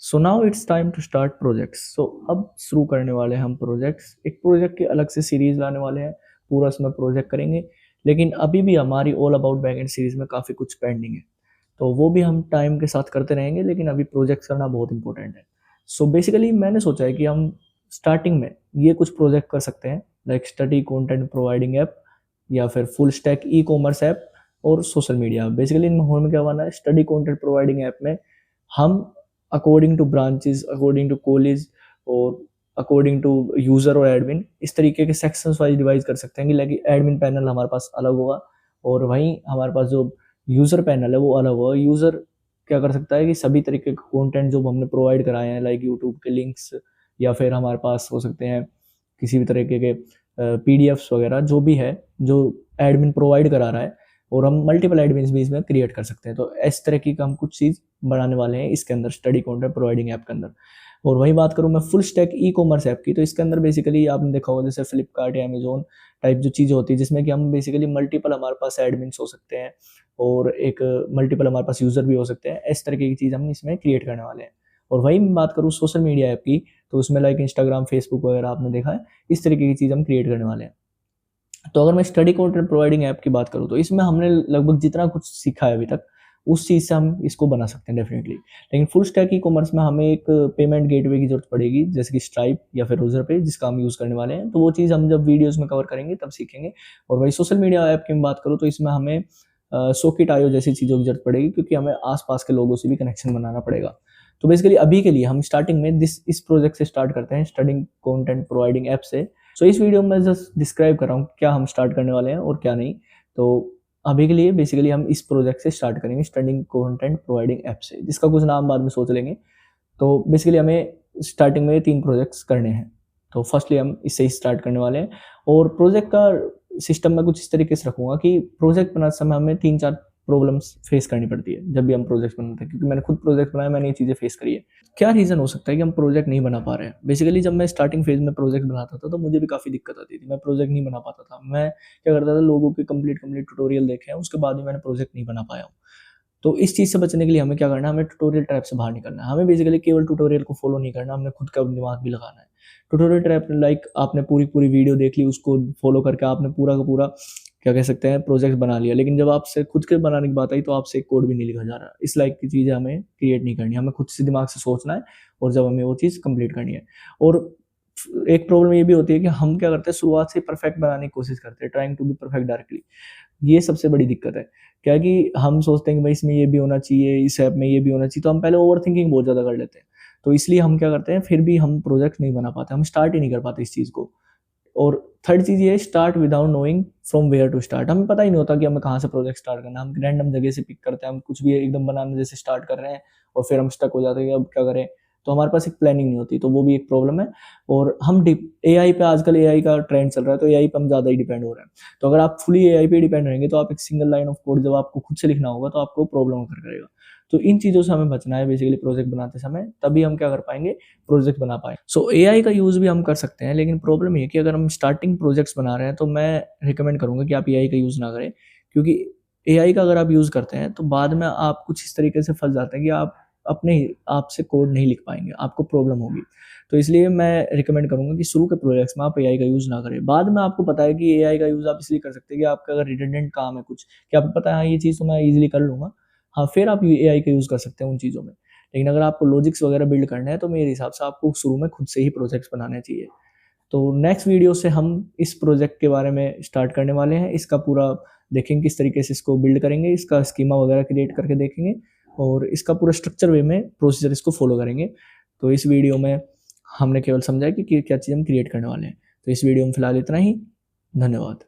So now it's time to start projects. So अब शुरू करने वाले हैं हम प्रोजेक्ट्स। एक प्रोजेक्ट की अलग से सीरीज लाने वाले हैं, पूरा इसमें प्रोजेक्ट करेंगे। लेकिन अभी भी हमारी ऑल अबाउट बैकएंड सीरीज में काफ़ी कुछ पेंडिंग है, तो वो भी हम टाइम के साथ करते रहेंगे, लेकिन अभी प्रोजेक्ट्स करना बहुत इंपॉर्टेंट है। सो बेसिकली मैंने सोचा है कि हम स्टार्टिंग में ये कुछ प्रोजेक्ट कर सकते हैं, like study content providing app, या फिर full stack e commerce app और सोशल मीडिया। बेसिकली इन में क्या करना है, स्टडी कंटेंट प्रोवाइडिंग ऐप में हम according to branches, according to college और अकॉर्डिंग टू यूज़र और एडमिन, इस तरीके के सेक्शंस वाइज डिवाइड कर सकते हैं कि लाइक एडमिन पैनल हमारे पास अलग होगा और वहीं हमारे पास जो यूज़र पैनल है वो अलग होगा। यूज़र क्या कर सकता है कि सभी तरीके के कंटेंट जो हमने प्रोवाइड कराए हैं, लाइक यूट्यूब के लिंक्स, या फिर हमारे पास हो सकते हैं किसी भी तरीके के पीडीएफ्स वगैरह, जो भी है जो एडमिन प्रोवाइड करा रहा है, और हम मल्टीपल एडमिन्स भी इसमें क्रिएट कर सकते हैं। तो इस तरह की हम कुछ चीज़ बनाने वाले हैं इसके अंदर, स्टडी कंटेंट प्रोवाइडिंग ऐप के अंदर। और वही बात करूँ मैं full stack e commerce app की, तो इसके अंदर बेसिकली आपने देखा होगा जैसे फ्लिपकार्ट या अमेजोन टाइप जो चीज़ होती है, जिसमें कि हम बेसिकली मल्टीपल हमारे पास एडमिन्स हो सकते हैं और एक मल्टीपल हमारे पास यूज़र भी हो सकते हैं। इस तरीके की चीज़ हम इसमें क्रिएट करने वाले हैं। और वही मैं बात करूँ सोशल मीडिया ऐप की, तो उसमें लाइक इंस्टाग्राम, फेसबुक वगैरह आपने देखा है, इस तरीके की चीज़ हम क्रिएट करने वाले हैं। तो अगर मैं स्टडी कंटेंट प्रोवाइडिंग ऐप की बात करूँ, तो इसमें हमने लगभग जितना कुछ सीखा है अभी तक, उस चीज़ से हम इसको बना सकते हैं डेफिनेटली। लेकिन फुल स्टैक ई कॉमर्स में हमें एक पेमेंट गेटवे की जरूरत पड़ेगी, जैसे कि स्ट्राइप या फिर रोजर पे, जिसका हम यूज़ करने वाले हैं। तो वो चीज़ हम जब वीडियोज़ में कवर करेंगे तब सीखेंगे। और वही सोशल मीडिया ऐप की बात करूँ, तो इसमें हमें सॉकेट आईओ जैसी चीज़ों की जरूरत पड़ेगी, क्योंकि हमें आसपास के लोगों से भी कनेक्शन बनाना पड़ेगा। तो बेसिकली अभी के लिए हम स्टार्टिंग में इस प्रोजेक्ट से स्टार्ट करते हैं, स्टडी कंटेंट प्रोवाइडिंग ऐप से। सो इस वीडियो में जस्ट डिस्क्राइब कर रहा हूँ क्या हम स्टार्ट करने वाले हैं और क्या नहीं। तो अभी के लिए बेसिकली हम इस प्रोजेक्ट से स्टार्ट करेंगे, स्टडी कंटेंट प्रोवाइडिंग ऐप से, जिसका कुछ नाम बाद में सोच लेंगे। तो बेसिकली हमें स्टार्टिंग में 3 प्रोजेक्ट्स करने हैं। तो फर्स्टली हम इससे ही स्टार्ट करने वाले हैं। और प्रोजेक्ट का सिस्टम मैं कुछ इस तरीके से रखूँगा कि प्रोजेक्ट बनाते समय हमें 3-4 प्रॉब्लम्स फेस करनी पड़ती है जब भी हम प्रोजेक्ट बनाते हैं, क्योंकि मैंने खुद प्रोजेक्ट बनाया, मैंने ये चीज़ें फेस करी है। क्या रीज़न हो सकता है कि हम प्रोजेक्ट नहीं बना पा रहे हैं? बेसिकली जब मैं स्टार्टिंग फेज़ में प्रोजेक्ट बनाता था, तो मुझे भी काफ़ी दिक्कत आती थी, मैं प्रोजेक्ट नहीं बना पाता था। मैं क्या करता था, लोगों के कंप्लीट ट्यूटोरियल देखे हैं, उसके बाद भी मैंने प्रोजेक्ट नहीं बना पाया हूँ। तो इस चीज़ से बचने के लिए हमें क्या करना है, हमें ट्यूटोरियल ट्रैप से बाहर निकलना है। हमें बेसिकली केवल ट्यूटोरियल को फॉलो नहीं करना, हमने खुद का दिमाग भी लगाना है। ट्यूटोरियल ट्रैप लाइक आपने पूरी वीडियो देख ली, उसको फॉलो करके आपने पूरा का पूरा क्या कह सकते हैं प्रोजेक्ट बना लिया, लेकिन जब आपसे खुद के बनाने की बात आई तो आपसे एक कोड भी नहीं लिखा जा रहा। इस लाइक की चीज़ें हमें क्रिएट नहीं करनी, हमें खुद से दिमाग से सोचना है और जब हमें वो चीज़ कंप्लीट करनी है। और एक प्रॉब्लम ये भी होती है कि हम क्या करते हैं, शुरुआत से परफेक्ट बनाने की कोशिश करते हैं, trying to be perfect directly. ये सबसे बड़ी दिक्कत है। क्या है कि हम सोचते हैं कि भाई इसमें ये भी होना चाहिए, इस ऐप में ये भी होना चाहिए, तो हम पहले ओवरथिंकिंग बहुत ज़्यादा कर लेते हैं। तो इसलिए हम क्या करते हैं, फिर भी हम प्रोजेक्ट नहीं बना पाते, हम स्टार्ट ही नहीं कर पाते इस चीज़ को। और थर्ड चीज़ ये है, start without knowing from where to start. हमें पता ही नहीं होता कि हमें कहाँ से प्रोजेक्ट स्टार्ट करना है, हम रैंडम जगह से पिक करते हैं, हम कुछ भी एकदम बनाने जैसे स्टार्ट कर रहे हैं और फिर हम स्टक हो जाते हैं कि अब क्या करें। तो हमारे पास एक प्लानिंग नहीं होती, तो वो भी एक प्रॉब्लम है। और हम एआई पे, आजकल एआई का ट्रेंड चल रहा है, तो एआई पे हम ज़्यादा ही डिपेंड हो रहे हैं। तो अगर आप फुली एआई पे डिपेंड रहेंगे, तो आप एक सिंगल लाइन ऑफ कोड जब आपको खुद से लिखना होगा, तो आपको प्रॉब्लम कर करेगा। तो इन चीज़ों से हमें बचना है बेसिकली प्रोजेक्ट बनाते समय, तभी हम क्या कर पाएंगे, प्रोजेक्ट बना पाए। सो एआई का यूज़ भी हम कर सकते हैं, लेकिन प्रॉब्लम ये है कि अगर हम स्टार्टिंग प्रोजेक्ट्स बना रहे हैं, तो मैं रिकमेंड करूँगा कि आप एआई का यूज़ ना करें। क्योंकि एआई का अगर आप यूज़ करते हैं, तो बाद में आप कुछ इस तरीके से फँस जाते हैं कि आप अपने आप से कोड नहीं लिख पाएँगे, आपको प्रॉब्लम होगी। तो इसलिए मैं रिकमेंड करूँगा कि शुरू के प्रोजेक्ट्स में आप एआई का यूज़ ना करें। बाद में आपको पता है कि एआई का यूज़ आप इसलिए कर सकते हैं कि आपका अगर रिडंडेंट काम है कुछ, कि आपको पता है हाँ, ये चीज़ तो मैं ईज़िली कर लूँगा, हाँ, फिर आप एआई का यूज़ कर सकते हैं उन चीज़ों में। लेकिन अगर आपको लॉजिक्स वगैरह बिल्ड करना है, तो मेरे हिसाब से आपको शुरू में खुद से ही प्रोजेक्ट्स बनाने चाहिए। तो नेक्स्ट वीडियो से हम इस प्रोजेक्ट के बारे में स्टार्ट करने वाले हैं। इसका पूरा देखेंगे किस तरीके से इसको बिल्ड करेंगे, इसका स्कीमा वगैरह क्रिएट करके देखेंगे और इसका पूरा स्ट्रक्चर वे में प्रोसीजर इसको फॉलो करेंगे। तो इस वीडियो में हमने केवल समझा कि क्या चीज़ हम क्रिएट करने वाले हैं। तो इस वीडियो में फिलहाल इतना ही। धन्यवाद।